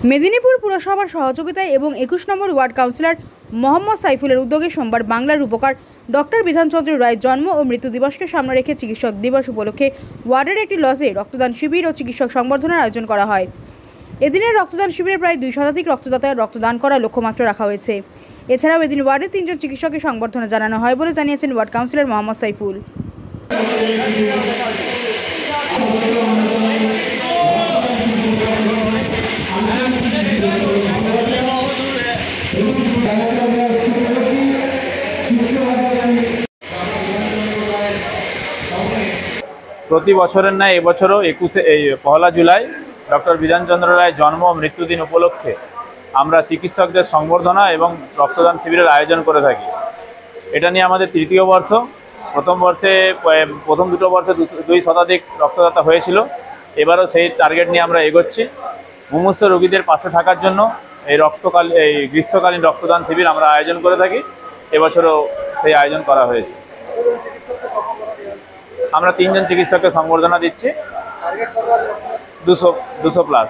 মেদিনীপুর পুরসভার সহযোগিতায় এবং 21 নম্বর ওয়ার্ড কাউন্সিলর মোহাম্মদ সাইফুলের উদ্যোগে সোমবার বাংলার উপকার ডক্টর বিধানচন্দ্র রায়ের জন্ম ও মৃত্যু দিবসকে সামনে রেখে চিকিৎসক দিবস উপলক্ষে ওয়ার্ডের একটি লজে রক্তদান শিবির ও চিকিৎসক সংবর্ধনার আয়োজন করা হয়। এদিনের রক্তদান শিবিরে প্রায় 2 শতাধিক রক্তদাতার রক্তদান করার লক্ষ্যমাত্রা রাখা হয়েছে। এছাড়াও এদিন ওয়ার্ডের 3 জন চিকিৎসককে সংবর্ধনা জানানো হয় বলে জানিয়েছেন ওয়ার্ড কাউন্সিলর মোহাম্মদ সাইফুল। প্রতি বছরের ন্যায় এবছরও 1 জুলাই ডক্টর বিধানচন্দ্র রায়ের জন্ম ও মৃত্যুদিন উপলক্ষে আমরা চিকিৎসকদের সংবর্ধনা এবং রক্তদান শিবিরের আয়োজন করে থাকি। এটা নিয়ে আমাদের তৃতীয় বর্ষ। প্রথম দুটো বর্ষে 2 শতাধিক রক্তদাতা হয়েছিল। এবারও সেই টার্গেট নিয়ে আমরা এগোচ্ছি। মুমূর্ষু রোগীদের পাশে থাকার জন্য এই গ্রীষ্মকালীন রক্তদান শিবির আমরা আয়োজন করে থাকি। এবছরও সেই আয়োজন করা হয়েছে। আমরা 3 জন চিকিৎসককে সংবর্ধনা দিচ্ছি। 200 প্লাস।